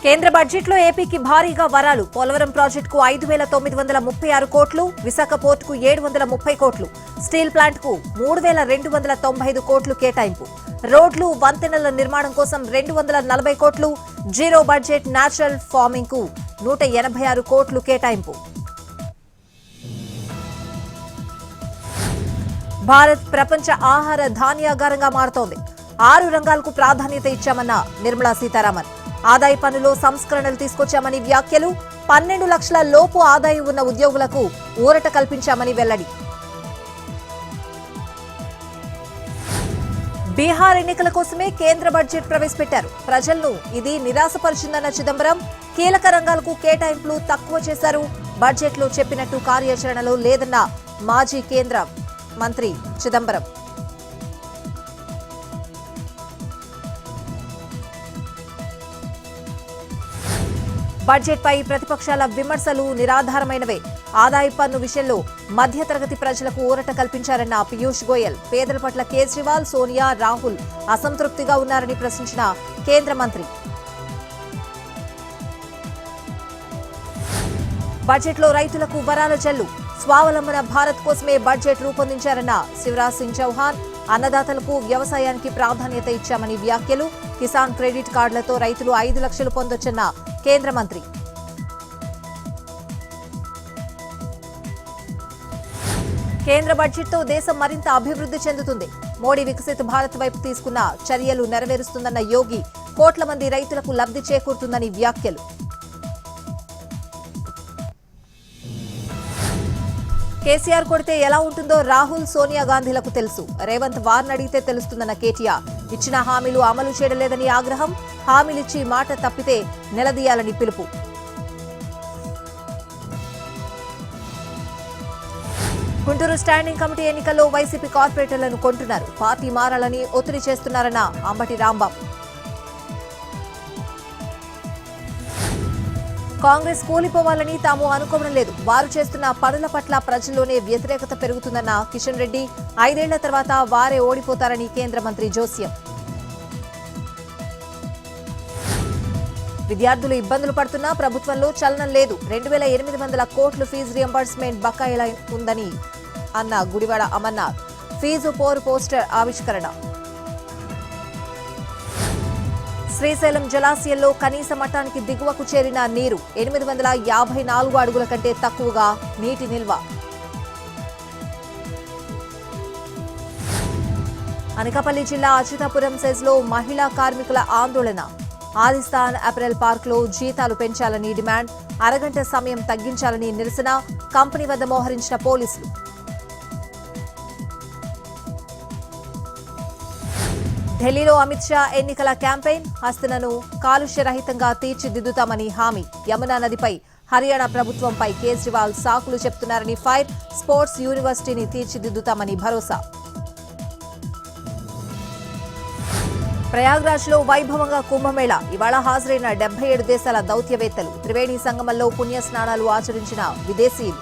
కేంద్ర బడ్జెట్లో ఏపీకి భారీగా వరాలు. పోలవరం ప్రాజెక్టుకు 5,936 కోట్లు, విశాఖ పోర్టుకు 730 కోట్లు, స్టీల్ ప్లాంట్కు 3,295 కోట్లు కేటాయింపు. రోడ్లు, వంతెనల నిర్మాణం కోసం 240 కోట్లు, జీరో బడ్జెట్ నేచురల్ ఫార్మింగ్ కు 186 కోట్లు కేటాయింపు. భారత్ ప్రపంచ ఆహార ధాన్యాగారంగా మారుతోంది. 6 రంగాలకు ప్రాధాన్యత ఇచ్చామన్న నిర్మలా సీతారామన్. ఆదాయ పన్నులో సంస్కరణలు తీసుకొచ్చామని వ్యాఖ్యలు. 12 లక్షల లోపు ఆదాయం ఉన్న ఉద్యోగులకు ఊరట కల్పించామని వెల్లడి. బీహార్ ఎన్నికల కోసమే కేంద్ర బడ్జెట్ ప్రవేశపెట్టారు. ప్రజలను ఇది నిరాశపరిచిందన్న చిదంబరం. కీలక రంగాలకు కేటాయింపులు తక్కువ చేశారు. బడ్జెట్లో చెప్పినట్టు కార్యాచరణలో లేదన్న మాజీ కేంద్ర మంత్రి చిదంబరం. బడ్జెట్పై ప్రతిపక్షాల విమర్శలు నిరాధారమైనవే. ఆదాయ పన్ను విషయంలో మధ్యతరగతి ప్రజలకు ఊరట కల్పించారన్న పీయూష్ గోయల్. పేదల పట్ల కేజ్రీవాల్, సోనియా, రాహుల్ అసంతృప్తిగా ఉన్నారని ప్రశ్నించిన కేంద్ర మంత్రి. బడ్జెట్లో రైతులకు వరాల జల్లు. స్వావలంబన భారత్ కోసమే బడ్జెట్ రూపొందించారన్న శివరాజ్ సింగ్ చౌహాన్. అన్నదాతలకు, వ్యవసాయానికి ప్రాధాన్యత ఇచ్చామని వ్యాఖ్యలు. కిసాన్ క్రెడిట్ కార్డులతో రైతులు 5 లక్షలు పొందొచ్చన్న కేంద్ర మంత్రి. కేంద్ర బడ్జెట్తో దేశం మరింత అభివృద్ధి చెందుతుంది. మోడీ వికసిత భారత్ వైపు తీసుకున్న చర్యలు నెరవేరుస్తుందన్న యోగి. కోట్ల మంది రైతులకు లబ్ధి చేకూరుతుందని వ్యాఖ్యలు. కేసీఆర్ కొడితే ఎలా ఉంటుందో రాహుల్, సోనియా గాంధీలకు తెలుసు. రేవంత్ వారిని అడిగితే తెలుస్తుందన్న కేటీఆర్. ఇచ్చిన హామీలు అమలు చేయలేదని ఆగ్రహం. హామీలిచ్చి మాట తప్పితే నిలదీయాలని పిలుపు. గుంటూరు స్టాండింగ్ కమిటీ ఎన్నికల్లో వైసీపీ కార్పొరేటర్లను కొంటున్నారు. పార్టీ మారాలని ఒత్తిడి చేస్తున్నారన్న అంబటి రాంబాబు. కాంగ్రెస్ కూలిపోవాలని తాము అనుకోవడం లేదు. వారు చేస్తున్న పనుల పట్ల ప్రజల్లోనే వ్యతిరేకత పెరుగుతుందన్న కిషన్ రెడ్డి. 5 ఏళ్ల తర్వాత వారే ఓడిపోతారని కేంద్ర మంత్రి జోస్యం. విద్యార్థులు ఇబ్బందులు పడుతున్నా ప్రభుత్వంలో చలనం లేదు. 2,800 కోట్లు ఫీజు రియంబర్స్మెంట్ బకాయిల ఉందని అన్న గుడివాడ అమర్నాథ్. ఫీజు పోస్టర్ ఆవిష్కరణ. శ్రీశైలం జలాశయంలో కనీస మట్టానికి దిగువకు చేరిన నీరు. 854 అడుగుల కంటే తక్కువగా నీటి నిల్వ. అనకాపల్లి జిల్లా అచ్యుతాపురం సెజ్లో మహిళా కార్మికుల ఆందోళన. ఆదిస్థాన్ అపెరల్ పార్క్లో జీతాలు పెంచాలని డిమాండ్. అరగంట సమయం తగ్గించాలని నిరసన. కంపెనీ వద్ద మోహరించిన పోలీసులు. ఢిల్లీలో అమిత్ షా ఎన్నికల క్యాంపెయిన్. హస్తనను కాలుష్యరహితంగా తీర్చిదిద్దుతామని హామీ. యమునా నదిపై హర్యానా ప్రభుత్వంపై కేజ్రీవాల్ సాకులు చెప్తున్నారని ఫైర్. స్పోర్ట్స్ యూనివర్సిటీని తీర్చిదిద్దుతామని భరోసా. ప్రయాగ్రాజ్లో వైభవంగా కుంభమేళా. ఇవాళ హాజరైన 77 దేశాల దౌత్యవేత్తలు. త్రివేణి సంగమంలో పుణ్య స్నానాలు ఆచరించిన విదేశీయులు.